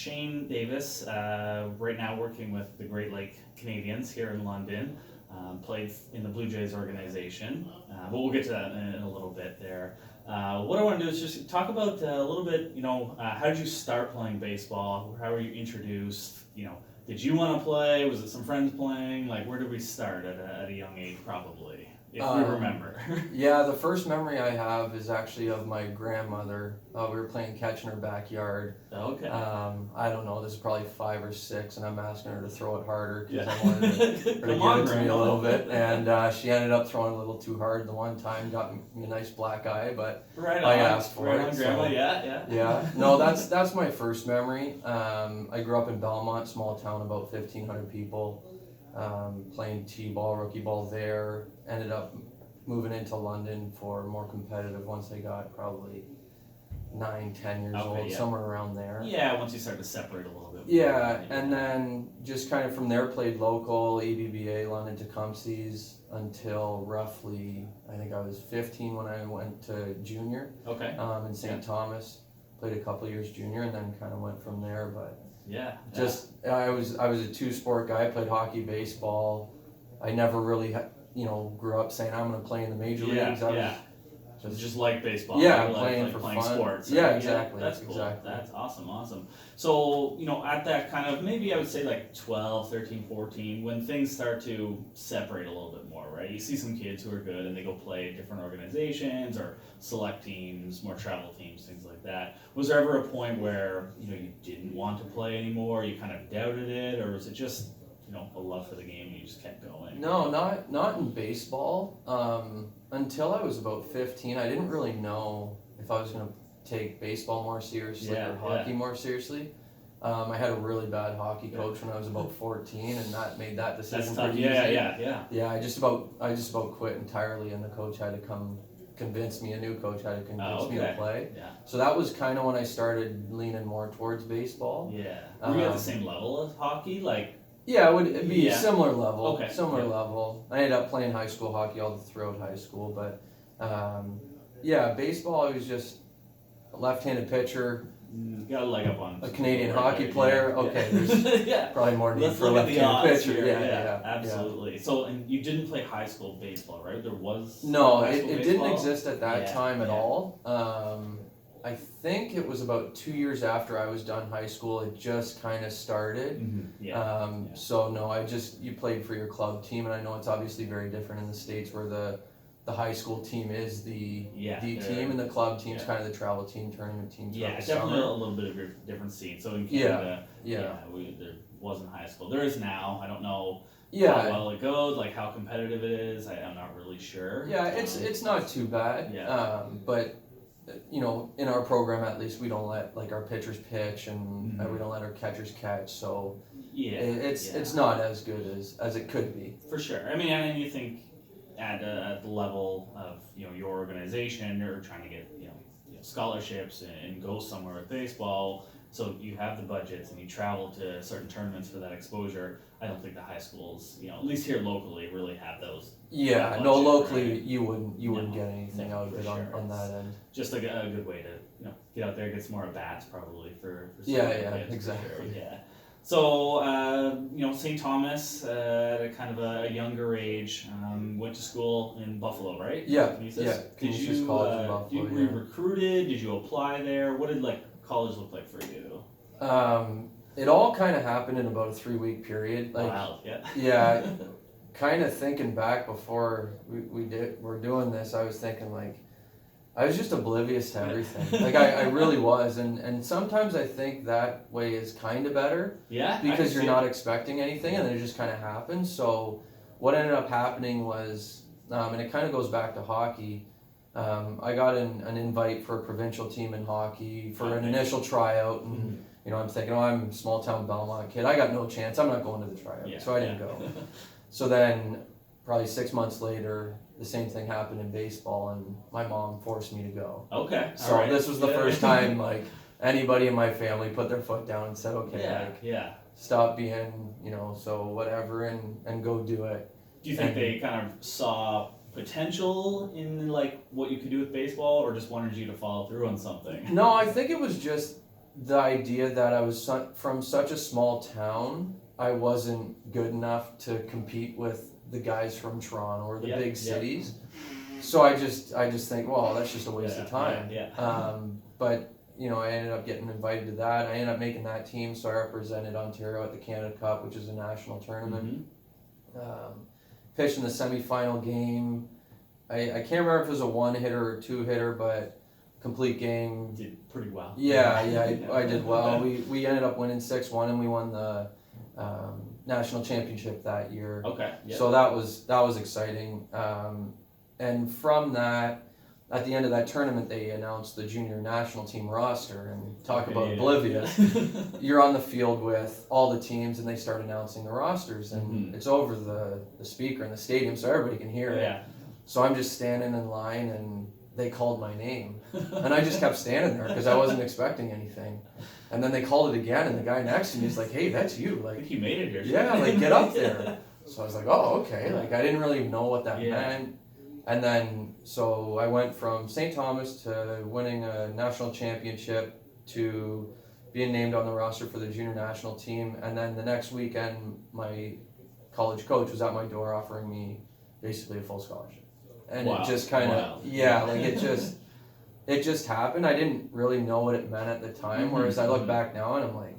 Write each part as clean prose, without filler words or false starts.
Shane Davis, right now working with the Great Lake Canadians here in London. Played in the Blue Jays organization, but we'll get to that in a little bit there. What I want to do is just talk about a little bit, how did you start playing baseball? How were you introduced? Did you want to play? Was it some friends playing? Like, where did we start at a young age, probably, if you remember? Yeah, the first memory I have is actually of my grandmother. We were playing catch in her backyard. Okay. I don't know, this is probably 5 or 6, and I'm asking her to throw it harder because Yeah. I wanted her to give it to me a little Grandma. bit. And she ended up throwing a little too hard the one time, got me a nice black eye, but Right I on. asked for right it. on, Grandma. So, Yeah. yeah, no, that's my first memory. I grew up in Belmont, small town, about 1,500 people, playing T-ball, rookie ball there. Ended up moving into London for more competitive once I got probably 9, 10 years old, Yeah. somewhere around there. Yeah, once you start to separate a little bit. Yeah, and then just kind of from there played local, EBBA, London Tecumseh's until roughly, I think I was 15 when I went to junior. Okay. In St. Thomas. Played a couple years junior and then kind of went from there, but Yeah. I was a 2-sport guy. I played hockey, baseball. I never really grew up saying I'm going to play in the major leagues. I was just like baseball. Yeah, like playing for playing fun. sports. Yeah, Right? exactly. That's cool. Exactly. That's awesome. So, at that kind of, maybe I would say like 12, 13, 14, when things start to separate a little bit more, right? You see some kids who are good and they go play different organizations or select teams, more travel teams, things like that. Was there ever a point where, you didn't want to play anymore, you kind of doubted it, or was it just, a love for the game and you just kept going? No, not in baseball. Until I was about 15, I didn't really know if I was going to take baseball more seriously or hockey more seriously. I had a really bad hockey coach when I was about 14, and that made that decision pretty easy. Yeah, I just about quit entirely, and the coach had to come convince me. A new coach had to convince me to play. Yeah. So that was kind of when I started leaning more towards baseball. Yeah. Were you at the same level as hockey? Yeah, it'd be similar level. Okay. Similar level. I ended up playing high school hockey all throughout high school, but baseball, I was just a left-handed pitcher. Got a leg up on a Canadian hockey player. Yeah. Okay, there's probably more need for a left-handed pitcher. Yeah, absolutely. Yeah. So, and you didn't play high school baseball, right? There was no, it didn't exist at that time at all. I think it was about 2 years after I was done high school, it just kind of started. Mm-hmm. So no, you played for your club team, and I know it's obviously very different in the States where the high school team is the team, and the club team's kind of the travel team, tournament team. Yeah, it's definitely a little bit of a different scene. So in Canada, there wasn't high school. There is now. I don't know how well it goes, like how competitive it is. I'm not really sure. Yeah, it's not too bad. But in our program at least, we don't let our pitchers pitch, and we don't let our catchers catch. So it's not as good as it could be. For sure. I mean, and you think at the level of your organization, you're trying to get scholarships and go somewhere with baseball. So you have the budgets and you travel to certain tournaments for that exposure. I don't think the high schools, at least here locally, really have those. Yeah, budget, no, locally right? you wouldn't get anything out of it on that end. Just a good way to get out there, get some more at bats probably for kids, exactly. For sure. Yeah. So St. Thomas at a kind of a younger age, went to school in Buffalo, right? Yeah, Canisius? Canisius College in Buffalo. Were you recruited? Did you apply there? What did college look like for you? It all kind of happened in about a 3-week period. Wow. Yeah. Yeah, kind of thinking back before we're doing this, I was thinking I was just oblivious to everything. I really was, and sometimes I think that way is kind of better. Yeah. Because you're not expecting anything, and then it just kind of happens. So what ended up happening was, and it kind of goes back to hockey. I got an invite for a provincial team in hockey for an initial tryout, and I'm thinking, I'm a small town Belmont kid. I got no chance. I'm not going to the tryout, so I didn't go. So then, probably 6 months later, the same thing happened in baseball, and my mom forced me to go. Okay. So this was the first time anybody in my family put their foot down and said, okay, stop being, so whatever, and go do it. Do you think they kind of saw potential in what you could do with baseball, or just wanted you to follow through on something? No, I think it was just the idea that I was from such a small town, I wasn't good enough to compete with the guys from Toronto or the big cities. So I just think, well, that's just a waste of time. But you know, I ended up getting invited to that. I ended up making that team, so I represented Ontario at the Canada Cup, which is a national tournament. Pitched in the semifinal game. I can't remember if it was a one-hitter or two-hitter, but complete game. Did pretty well. I did well. We ended up winning 6-1, and we won the national championship that year. Okay. Yep. So that was exciting. And from that, at the end of that tournament, they announced the junior national team roster, and talk about oblivious. You're on the field with all the teams, and they start announcing the rosters, and it's over the speaker in the stadium, so everybody can hear it. So I'm just standing in line, and they called my name, and I just kept standing there because I wasn't expecting anything. And then they called it again, and the guy next to me is like, "Hey, that's you!" I Like, think you made it here. yeah, like get up there. So I was like, "Oh, okay." Like I didn't really know what that meant. And then, so I went from St. Thomas to winning a national championship to being named on the roster for the junior national team. And then the next weekend, my college coach was at my door offering me basically a full scholarship. And it just kind of, like it just happened. I didn't really know what it meant at the time. Whereas I look back now and I'm like,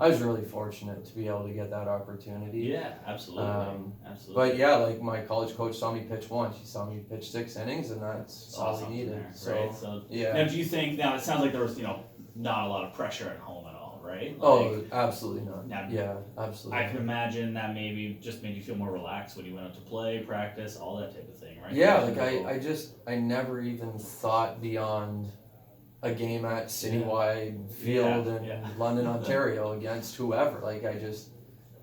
I was really fortunate to be able to get that opportunity. Yeah, absolutely. Absolutely. But yeah, like my college coach saw me pitch once. He saw me pitch 6 innings, and that's all he needed. There, so, right? So yeah. Now, do you think? Now, it sounds like there was, not a lot of pressure at home at all, right? Oh, absolutely not. Now, yeah, absolutely. I can imagine that maybe just made you feel more relaxed when you went out to play, practice, all that type of thing, right? Yeah, like I never even thought beyond a game at Citywide Field in London, Ontario against whoever. Like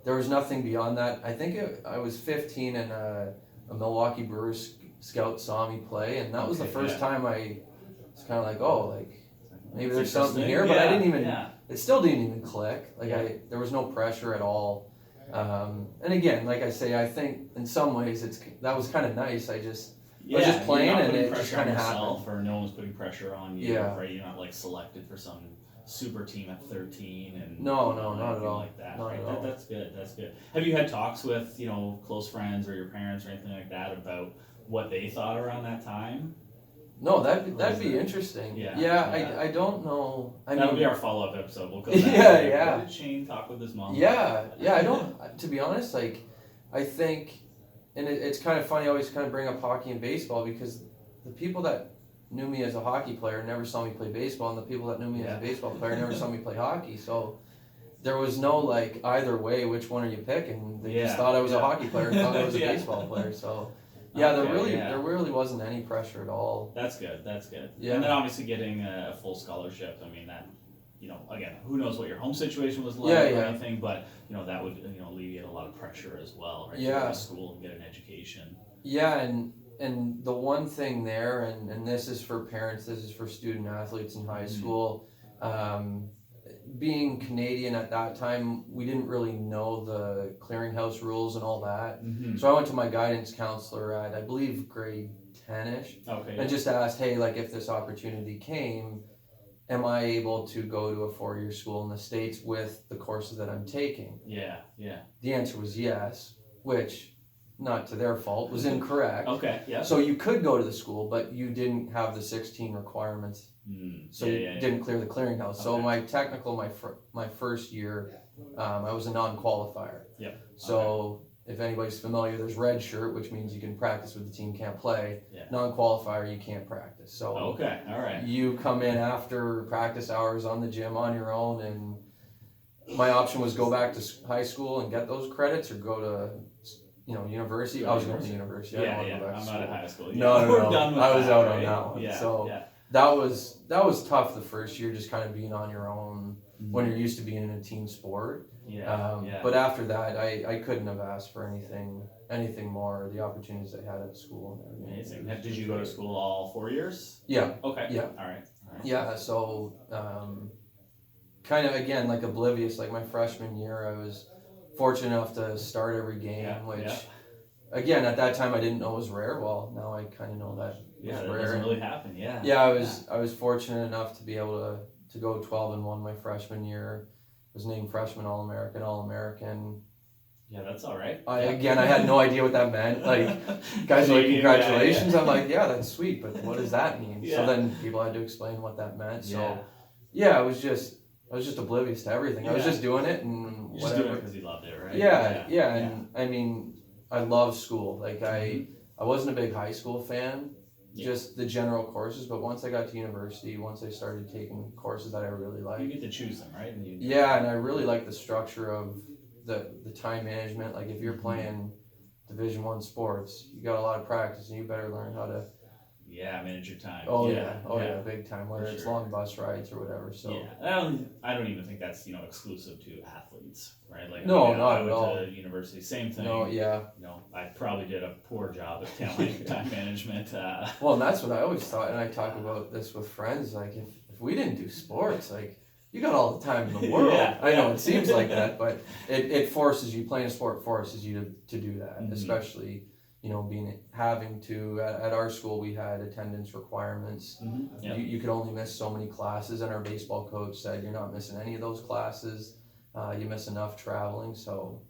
there was nothing beyond that. I think I was 15 and a Milwaukee Brewers scout saw me play, and that was the first time I was kind of like, oh, like maybe there's something here, but I didn't even, it still didn't even click. Like there was no pressure at all. And again, like I say, I think in some ways that was kind of nice. I was just playing, and it just kind of happened. Or no one's putting pressure on you, Yeah. right? You're not like selected for some super team at 13 and No, not at all. like that, Not right? at all. That's good. That's good. Have you had talks with close friends or your parents or anything like that about what they thought around that time? No, that'd be interesting. Yeah. I don't know. That'll be our follow-up episode. We'll go back. Yeah. What did Shane talk with his mom? Yeah. I don't. To be honest, like I think. And it's kind of funny, I always kind of bring up hockey and baseball because the people that knew me as a hockey player never saw me play baseball, and the people that knew me as a baseball player never saw me play hockey. So there was no like either way, which one are you picking? They just thought I was a hockey player, thought I was a baseball player. So there really wasn't any pressure at all. That's good. Yeah. And then obviously getting a full scholarship. I mean that. Again, who knows what your home situation was like or anything, but that would alleviate a lot of pressure as well, right? To go to school and get an education. Yeah, and the one thing there, and this is for parents, this is for student athletes in high school. Being Canadian at that time, we didn't really know the clearinghouse rules and all that. So I went to my guidance counselor at, I believe, grade 10-ish, and just asked, hey, like if this opportunity came, am I able to go to a 4-year school in the States with the courses that I'm taking? Yeah. The answer was yes, which, not to their fault, was incorrect. Yeah. So you could go to the school, but you didn't have the 16 requirements. So you didn't clear the clearinghouse. So my technical, my first year, I was a non-qualifier. Yep. So if anybody's familiar, there's red shirt, which means you can practice with the team, can't play. Non-qualifier, you can't practice. So all right. You come in after practice hours on the gym on your own, and my option was go back to high school and get those credits, or go to university. I was going to university. I I'm out of high school. No. We're done with I was that, out right? on that one. Yeah, so that was tough the first year, just kind of being on your own when you're used to being in a team sport. But after that, I couldn't have asked for anything more. The opportunities I had at school. Amazing. Did you go to school all 4 years? Yeah. Okay. Yeah. All right. Yeah. So kind of again like oblivious. Like my freshman year, I was fortunate enough to start every game, which again at that time I didn't know was rare. Well, now I kind of know that. That rare. doesn't really happen. Yeah, I was fortunate enough to be able to to go 12-1 my freshman year. Was named freshman All-American. Yeah, that's all right. I had no idea what that meant. Like, guys were like, congratulations. I'm like, yeah, that's sweet, but what does that mean? Yeah. So then people had to explain what that meant. Yeah. So yeah, I was just oblivious to everything. I was just doing it and You're whatever. just doing it because you loved it, right? Yeah. And I mean, I love school. Like I wasn't a big high school fan, just the general courses. But once I got to university, once I started taking courses that I really liked, you get to choose them, right? And and I really like the structure of the time management. Like if you're playing Division I sports, you got a lot of practice, and you better learn how to manage your time. Oh yeah, big time. Whether it's long bus rides or whatever. So I don't even think that's exclusive to athletes, right? Like not I at went all. to university, same thing. No, yeah. I probably did a poor job at time management. Well, and that's what I always thought, and I talk about this with friends. Like if we didn't do sports, like you got all the time in the world. I know it seems like that, but it forces you. Playing a sport forces you to do that, especially. Having to, at our school, we had attendance requirements. You could only miss so many classes, and our baseball coach said, you're not missing any of those classes. You miss enough traveling, so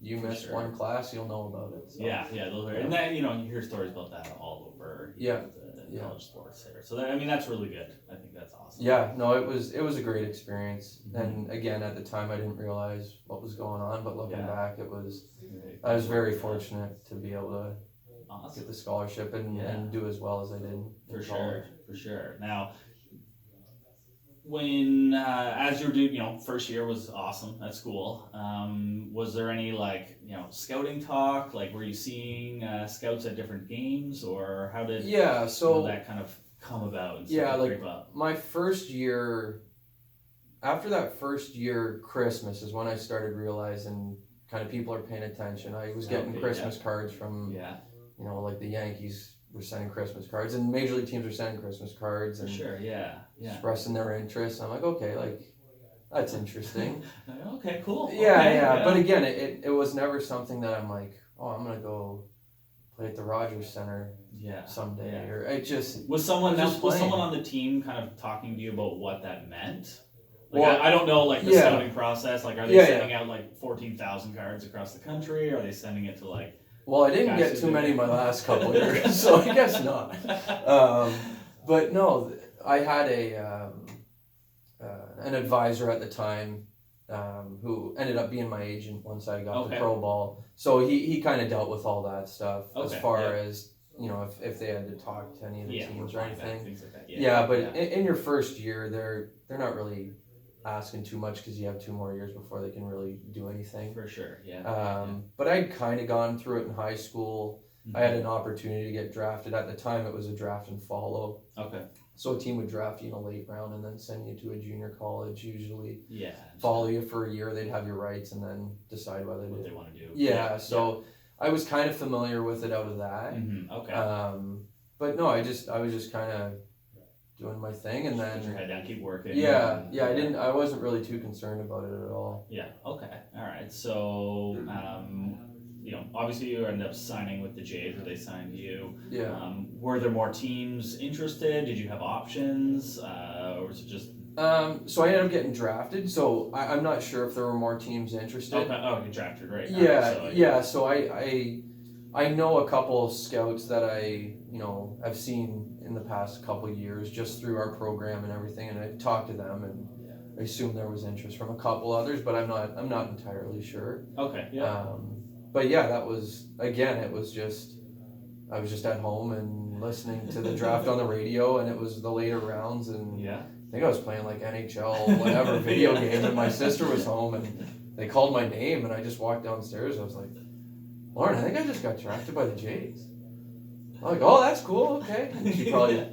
you miss one class, you'll know about it. So. Those are, and that, you hear stories about that all over the college sports there. So that's really good. I think that's awesome. Yeah, no, it was a great experience. And again, at the time, I didn't realize what was going on, but looking back, I was very fortunate to be able to get the scholarship and do as well as I did. For sure. Now, when as you were doing, first year was awesome at school. Was there any scouting talk? Like, were you seeing scouts at different games, or how did that kind of come about? And my first year. After that first year, Christmas is when I started realizing kind of people are paying attention. I was getting Christmas cards from, like the Yankees were sending Christmas cards, and major league teams were sending Christmas cards and expressing their interest. I'm like, okay, that's interesting. Okay, cool. But again, it was never something that I'm like, oh, I'm gonna go play at the Rogers Center someday, or it just was someone on the team kind of talking to you about what that meant. I don't know, the scouting process. Are they sending out 14,000 cards across the country? Or are they sending it to Well, I didn't get too many my last couple of years, so I guess not. But no, I had an advisor at the time who ended up being my agent once I got the pro ball. So he kind of dealt with all that stuff as far as if they had to talk to any of the teams or anything. Things like that. But in your first year, they're not really asking too much because you have 2 more years before they can really do anything. For sure, But I'd kind of gone through it in high school. I had an opportunity to get drafted. At the time, it was a draft and follow. Okay. So a team would draft you in a late round and then send you to a junior college, usually. Yeah. Follow you for a year. They'd have your rights and then decide what they want to do. So I was kind of familiar with it out of that. Okay. But no, I was just kind of doing my thing, and then put your head down, keep working. I wasn't really too concerned about it at all. Okay, all right. So obviously you ended up signing with the Jays, or they signed you. Were there more teams interested? Did you have options, or was it just so I ended up getting drafted, so I'm not sure if there were more teams interested. You drafted, right? So I know a couple of scouts that I have seen in the past couple of years just through our program and everything, and I talked to them, and I assume there was interest from a couple others, but I'm not entirely sure. Okay. But that was, again, I was just at home and listening to the draft on the radio, and it was the later rounds, and I think I was playing NHL whatever video game, and my sister was home, and they called my name, and I just walked downstairs. I was like, Lauren, I think I just got drafted by the Jays. I'm like, oh, that's cool, okay. And she probably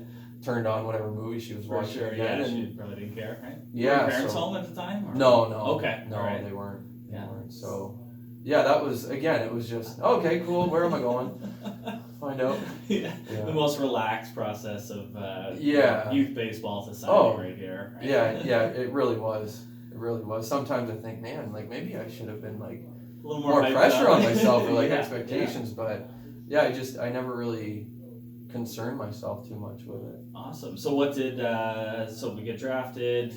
turned on whatever movie she was watching. Sure, and she probably didn't care, right? Yeah. Were your parents home at the time? Or? No. Okay. No, right. They weren't. So, that was, again, it was just, okay, cool, where am I going? Find out. The most relaxed process of youth baseball society right here. Right? Yeah, it really was. It really was. Sometimes I think, man, maybe I should have been a little more pressure on myself or expectations, but I never really concern myself too much with it. Awesome. So what did so we get drafted?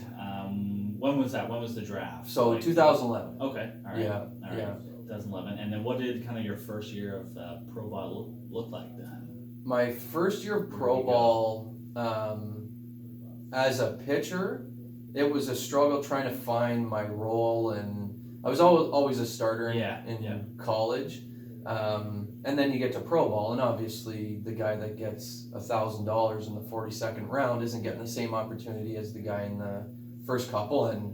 When was that? When was the draft? So Like, 2011. Okay. All right. Yeah, All right. yeah. 2011. And then what did kind of your first year of pro ball look like then? My first year of Where'd pro you go? ball, as a pitcher, it was a struggle trying to find my role, and I was always a starter in college. And then you get to pro ball, and obviously the guy that gets $1,000 in the 42nd round isn't getting the same opportunity as the guy in the first couple, and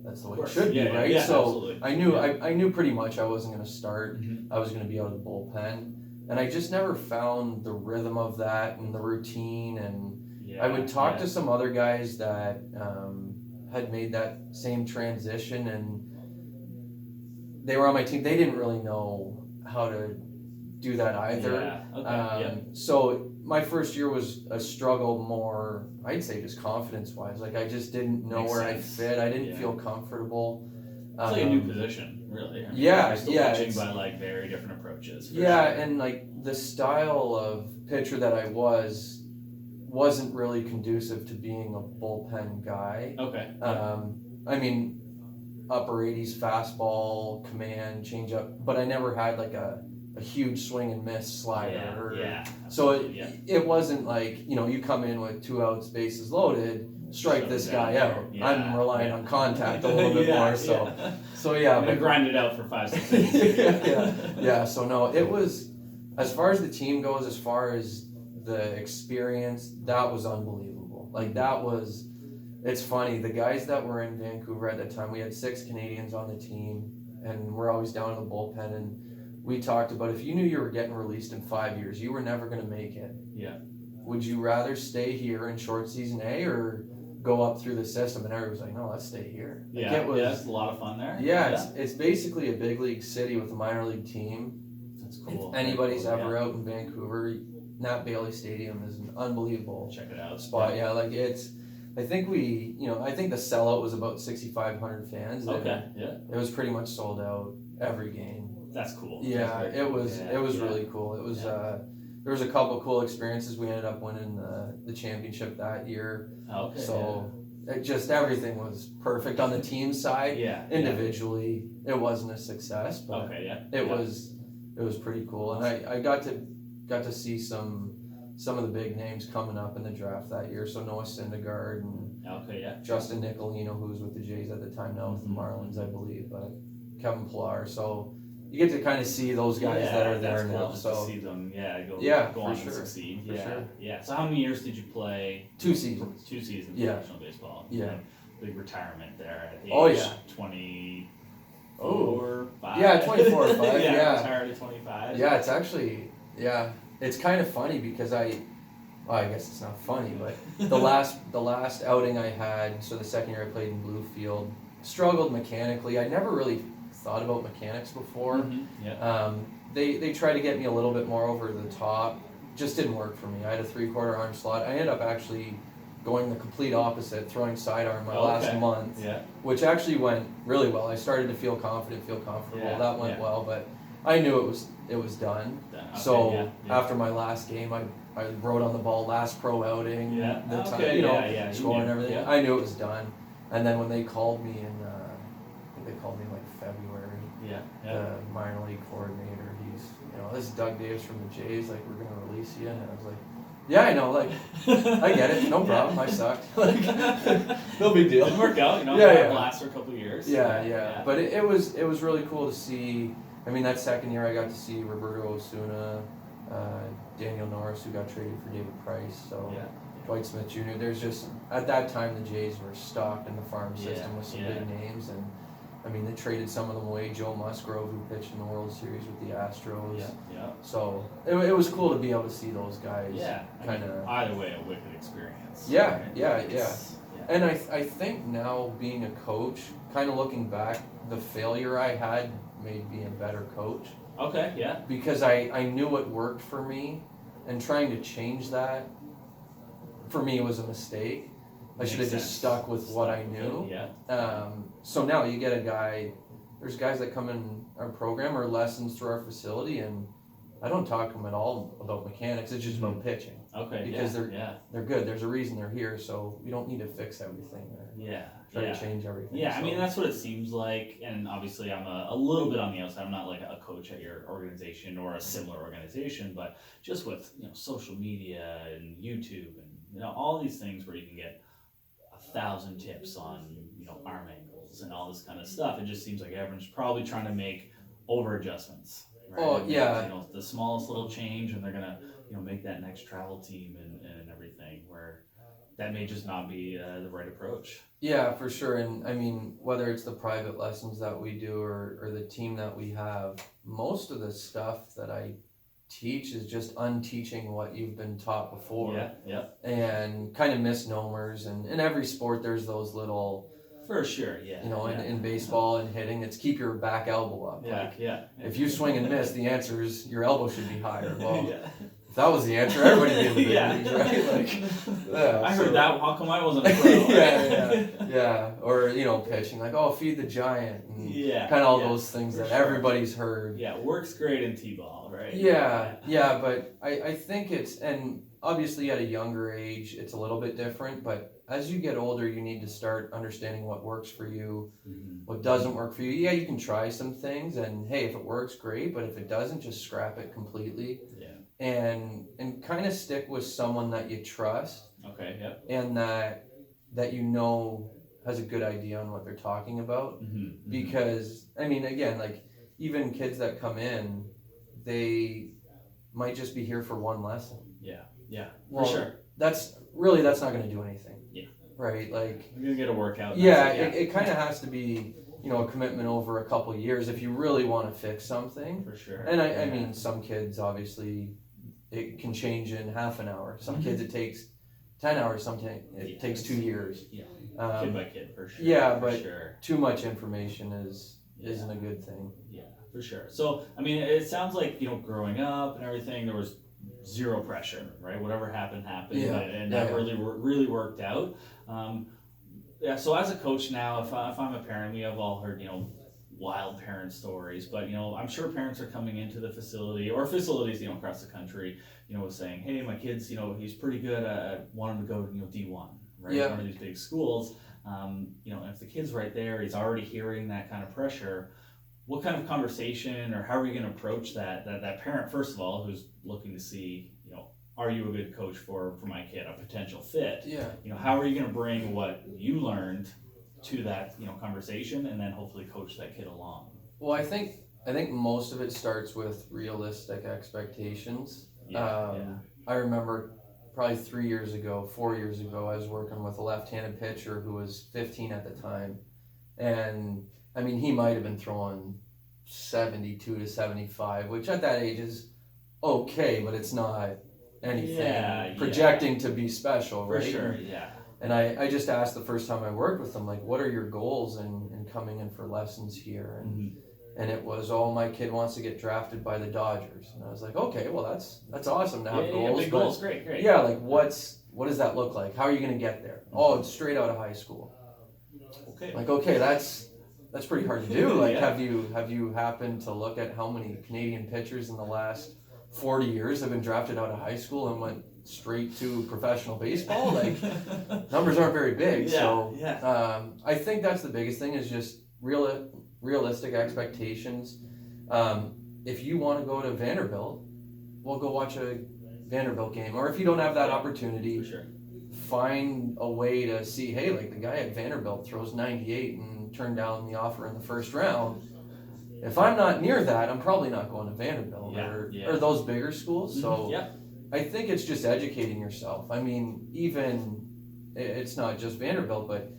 that's the way it should be, right? Yeah, so absolutely. I knew pretty much I wasn't going to start. Mhm. I was going to be out of the bullpen, and I just never found the rhythm of that and the routine. And I would talk to some other guys that had made that same transition, and they were on my team. They didn't really know how to do that either. Yeah. Okay. So my first year was a struggle more, I'd say, just confidence-wise. Like, I just didn't know Makes where sense. I fit. I didn't Yeah. feel comfortable. It's like a new position, really. Yeah, You're still yeah, pitching it's- by like very different approaches. for Yeah, sure. and like the style of pitcher that I wasn't really conducive to being a bullpen guy. Okay. I mean, upper 80s fastball, command, changeup, but I never had like a huge swing and miss slider. So it wasn't like, you come in with 2 outs, bases loaded, strike Shut this it guy down out. there. I'm relying Yeah. on contact a little bit more. So yeah, I'm gonna grind it out for 5-6 innings. yeah. So no, it was, as far as the team goes, as far as the experience, that was unbelievable. Like, it's funny, the guys that were in Vancouver at that time, we had 6 Canadians on the team, and we're always down in the bullpen, and we talked about, if you knew you were getting released in 5 years, you were never going to make it. Yeah. Would you rather stay here in short season A or go up through the system? And everybody was like, no, let's stay here. Like, It's a lot of fun there. It's basically a big league city with a minor league team. That's cool. If anybody's ever out in Vancouver, Nat Bailey Stadium is an unbelievable Check it out. spot. I think I think the sellout was about 6,500 fans. Okay. Yeah. It was pretty much sold out every game. That's cool. Yeah, That's it was very it was cool. really cool. It was there was a couple cool experiences. We ended up winning the championship that year. Okay. So it just, everything was perfect on the team side. Yeah. Individually, it wasn't a success, but it was pretty cool. And I got to see some of the big names coming up in the draft that year. So Noah Syndergaard and Justin Nicolino, who was with the Jays at the time, now with the Marlins, I believe, but Kevin Pillar. So you get to kind of see those guys that are there now. Cool So to see them, go on for and sure. succeed. For sure. Yeah. So how many years did you play? 2 seasons. 2 seasons Yeah. professional baseball. Yeah. Big retirement there at age Oh, yeah. 24, 5. Yeah, 24 or 5. Yeah. Retired at 25. Yeah, it's actually, it's kind of funny because I guess it's not funny, but the last outing I had, so the second year I played in Bluefield, struggled mechanically. I never really thought about mechanics before. Mhm. Yeah. They tried to get me a little bit more over the top. Just didn't work for me. I had a 3/4 arm slot. I ended up actually going the complete opposite, throwing sidearm my last month, which actually went really well. I started to feel confident, feel comfortable. Yeah, that went well, but I knew it was done. Okay, So after my last game, I rode on the ball, last pro outing, scoring and everything. Yeah. I knew it was done. And then when they called me in, I think they called me in like February, the minor league coordinator, he's, this is Doug Davis from the Jays, like, we're gonna release you, and I was like, yeah, I know, like, I get it, no problem, I sucked. Like, no big deal. It worked out, last for a couple of years. Yeah. But it was really cool to see. I mean, that second year I got to see Roberto Osuna, Daniel Norris, who got traded for David Price, so Dwight Smith Jr. There's just, at that time, the Jays were stocked in the farm system with some big names, and I mean, they traded some of them away. Joe Musgrove, who pitched in the World Series with the Astros. So it was cool to be able to see those guys. Either way, a wicked experience. Yeah. And I think now, being a coach, kind of looking back, the failure I had made me a better coach. Okay, yeah. Because I knew what worked for me, and trying to change that, for me, was a mistake. I should have just stuck with what I knew. So now you get there's guys that come in our program or lessons through our facility, and I don't talk to them at all about mechanics. It's just about pitching. Okay. Because yeah. they're good. There's a reason they're here, so we don't need to fix everything or try to change everything. Yeah, so. I mean, that's what it seems like, and obviously I'm a little bit on the outside. I'm not like a coach at your organization or a similar organization, but just with, social media and YouTube and, all these things where you can get 1,000 tips on, arm angles and all this kind of stuff, it just seems like everyone's probably trying to make over adjustments. Right? Oh, And yeah. the smallest little change, and they're gonna, make that next travel team and everything, where that may just not be the right approach. Yeah, for sure. And I mean, whether it's the private lessons that we do or the team that we have, most of the stuff that I teach is just unteaching what you've been taught before. Yeah. And kind of misnomers. And in every sport, there's those little, for sure, yeah. In baseball and hitting, it's keep your back elbow up. Yeah. If you swing and miss, the answer is your elbow should be higher. Well, yeah. if that was the answer, everybody would be in the big leagues, right? I heard that. How come I wasn't a pro? yeah. Or pitching like, feed the giant, and kind of all those things that everybody's heard. Yeah, works great in t-ball, right? Yeah. But I think and obviously at a younger age, it's a little bit different. But as you get older, you need to start understanding what works for you, what doesn't work for you. Yeah, you can try some things, and hey, if it works, great. But if it doesn't, just scrap it completely. Yeah. And kind of stick with someone that you trust. Okay. Yep. And that has a good idea on what they're talking about. Because I mean, again, like even kids that come in, they might just be here for one lesson. Yeah. Well, for sure. That's not going to do anything. Yeah. Right. Like you're gonna get a workout. Yeah. It kind of has to be a commitment over a couple of years if you really want to fix something. For sure. And I mean, some kids obviously it can change in half an hour. Some kids it takes 10 hours. Sometimes it takes 2 years. Yeah. Kid by kid, for sure. Yeah, for but sure. Too much information isn't a good thing. Yeah, for sure. So I mean, it sounds like growing up and everything, there was zero pressure, right? Whatever happened, and that really worked out. So as a coach now, if I'm a parent, we have all heard wild parent stories, but I'm sure parents are coming into the facility or facilities across the country, saying, hey, my kid's he's pretty good at wanting to go D1, right? One of these big schools. If the kid's right there, he's already hearing that kind of pressure. What kind of conversation, or how are you going to approach that parent, first of all, who's looking to see, are you a good coach for my kid, a potential fit? Yeah. How are you going to bring what you learned to that conversation, and then hopefully coach that kid along? Well, I think most of it starts with realistic expectations. I remember probably 4 years ago, I was working with a left-handed pitcher who was 15 at the time, and I mean, he might have been throwing 72 to 75, which at that age is okay, but it's not anything projecting to be special, right? For sure, yeah. And I just asked the first time I worked with him, like, what are your goals in coming in for lessons here? And it was, my kid wants to get drafted by the Dodgers. And I was like, okay, well, that's awesome to have goals. Big goals, great. Yeah, like what does that look like? How are you going to get there? Oh, it's straight out of high school. Okay. Like, okay, that's pretty hard to do. Like, have you happened to look at how many Canadian pitchers in the last 40 years have been drafted out of high school and went straight to professional baseball? Like, numbers aren't very big. I think that's the biggest thing, is just realistic expectations. If you want to go to Vanderbilt, well, go watch a Vanderbilt game. Or if you don't have that opportunity, for sure, find a way to see, hey, like the guy at Vanderbilt throws 98 and turned down the offer in the first round. If I'm not near that, I'm probably not going to Vanderbilt or those bigger schools. So I think it's just educating yourself. I mean, even it's not just Vanderbilt, but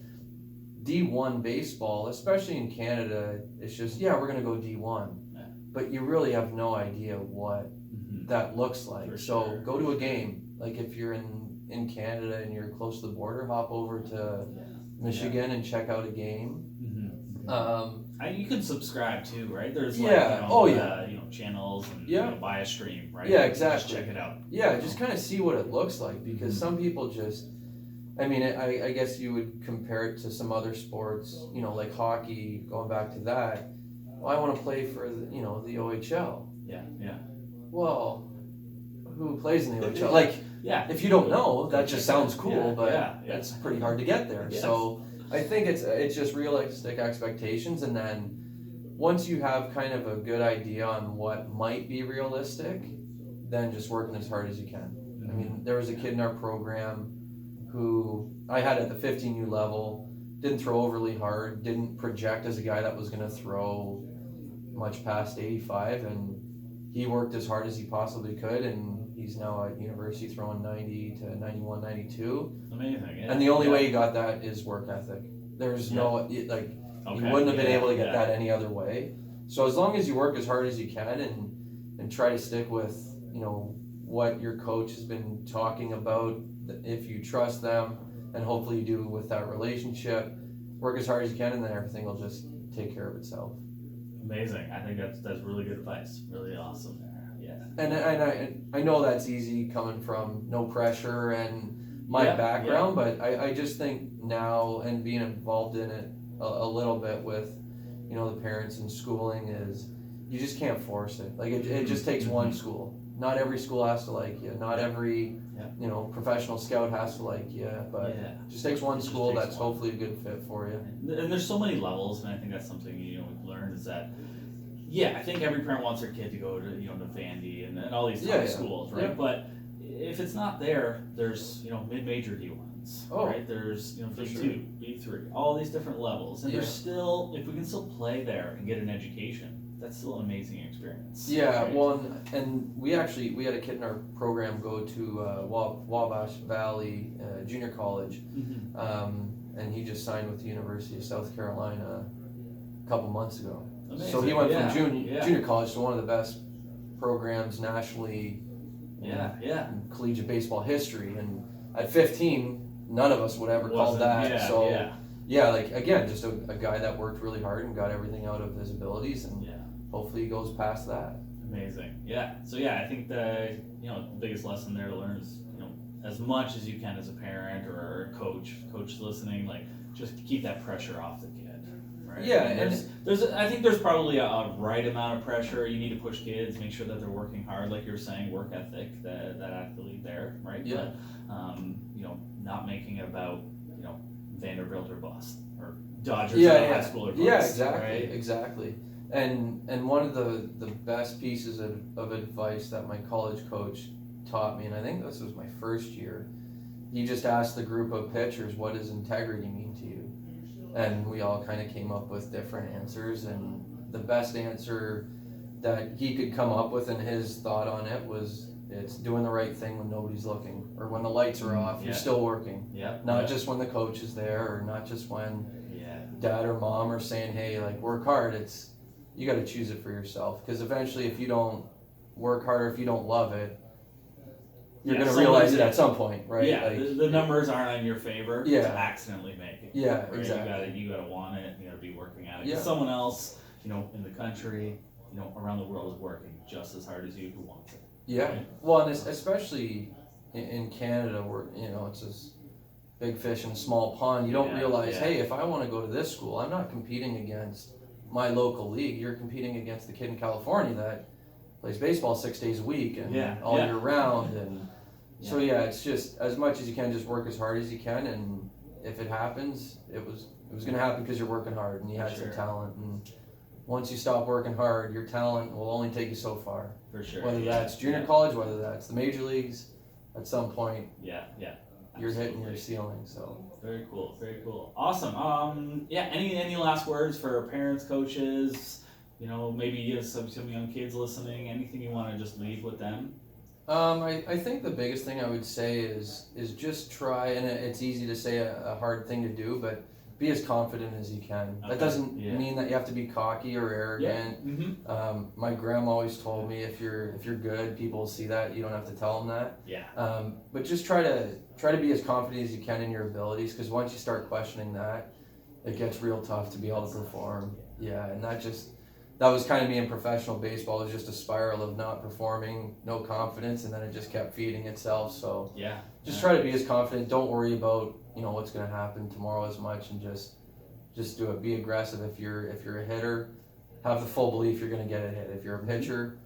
D1 baseball, especially in Canada, it's just, we're going to go D1. But you really have no idea what that looks like. So go to a game. Like if you're in Canada and you're close to the border, hop over to Michigan and check out a game. You can subscribe too, right? There's channels and buy a stream, right? Yeah, exactly. Just check it out. Yeah, just kind of see what it looks like, because some people just, I mean, I guess you would compare it to some other sports, like hockey, going back to that. Well, I want to play for the OHL. Yeah. well, who plays in the OHL? Like, Yeah. if you don't know, that just sounds cool, Yeah, but yeah. it's pretty hard to get there. Yes. So I think it's just realistic expectations, and then once you have kind of a good idea on what might be realistic, then just working as hard as you can. I mean, there was a kid in our program who I had at the 15U level, didn't throw overly hard, didn't project as a guy that was going to throw much past 85, and he worked as hard as he possibly could, and he's now at university throwing 90 to 91, 92. Amazing. Yeah. And the only way he got that is work ethic. There's no, like, you wouldn't have been able to get that any other way. So as long as you work as hard as you can and try to stick with, you know, what your coach has been talking about, if you trust them, and hopefully you do with that relationship, work as hard as you can, and then everything will just take care of itself. Amazing. I think that's really good advice. Really awesome there. Yeah. And I know that's easy coming from no pressure and my background, but I just think now, and being involved in it a little bit with, you know, the parents and schooling, is you just can't force it. Like it just takes one school. Not every school has to like you. Not every you know, professional scout has to like you. But it just takes one school that's hopefully a good fit for you. And there's so many levels, and I think that's something, you know, we've learned is that, I think every parent wants their kid to go to, you know, to Vandy and all these top schools, right? Yeah. But if it's not there, there's, you know, mid-major D1s, right? There's, you know, B2, B3, all these different levels, and there's still, if we can still play there and get an education, that's still an amazing experience. Yeah, right? Well, and we had a kid in our program go to Wabash Valley Junior College, and he just signed with the University of South Carolina a couple months ago. Amazing. So he went from junior college to one of the best programs nationally in collegiate baseball history, and at 15, none of us would ever call that. Like, again, just a guy that worked really hard and got everything out of his abilities, and hopefully he goes past that. Amazing. Yeah. So I think the, you know, the biggest lesson there to learn is, you know, as much as you can as a parent or a coach listening, like, just keep that pressure off the kid. Right? Yeah, I think there's probably a right amount of pressure. You need to push kids, make sure that they're working hard, like you're saying, work ethic, that athlete there, right? Yeah. But you know, not making it about, you know, Vanderbilt or bust or Dodgers or high school or bust. Yeah, exactly, right? Exactly. And one of the best pieces of advice that my college coach taught me, and I think this was my first year, he just asked the group of pitchers, what does integrity mean to you? And we all kind of came up with different answers, and the best answer that he could come up with, and his thought on it was, it's doing the right thing when nobody's looking, or when the lights are off, you're still working. Not just when the coach is there, or not just when dad or mom are saying, hey, like, work hard. It's, you got to choose it for yourself, because eventually if you don't work hard, or if you don't love it, you're going to realize it at some point, right? Yeah, like, the numbers aren't in your favor to accidentally make it. Yeah, right? exactly. You gotta want it. You gotta be working at it. Someone else, you know, in the country, you know, around the world is working just as hard as you who wants it. Yeah. Right? Well, and especially in Canada, where, you know, it's this big fish in a small pond. You don't realize, hey, if I want to go to this school, I'm not competing against my local league. You're competing against the kid in California that plays baseball 6 days a week and all year round. And so it's just, as much as you can, just work as hard as you can, and if it happens, it was going to happen because you're working hard and you had some talent. And once you stop working hard, your talent will only take you so far. For sure. Whether that's junior college, whether that's the major leagues, at some point, you're hitting your ceiling. So very cool, very cool, awesome. Any last words for parents, coaches? You know, maybe you have some young kids listening. Anything you want to just leave with them? I think the biggest thing I would say is just try, and it's easy to say a hard thing to do, but be as confident as you can. That doesn't mean that you have to be cocky or arrogant. My grandma always told me, if you're good, people will see that. You don't have to tell them that. But just try to be as confident as you can in your abilities, because once you start questioning that, it gets real tough to be able to perform. And that was kind of me in professional baseball. It was just a spiral of not performing, no confidence, and then it just kept feeding itself. So just try to be as confident. Don't worry about, you know, what's going to happen tomorrow as much, and just do it. Be aggressive. If you're a hitter, have the full belief you're going to get a hit. If you're a pitcher,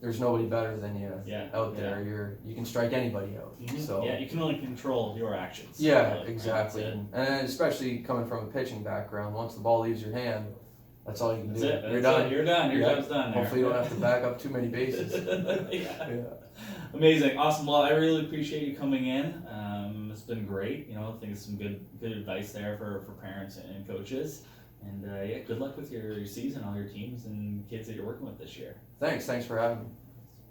there's nobody better than you Yeah, out there. You can strike anybody out. Mhm. So Yeah, you can only control your actions. yeah, Really, exactly. right? And especially coming from a pitching background, once the ball leaves your hand, that's all you can That's do. it. You're That's done. it. You're done. Your Yeah. job's done there. Hopefully you don't have to back up too many bases. Yeah. Yeah. Amazing, awesome. Well, I really appreciate you coming in. It's been great. I think it's some good advice there for parents and coaches. And yeah, good luck with your season, all your teams and kids that you're working with this year. Thanks for having me.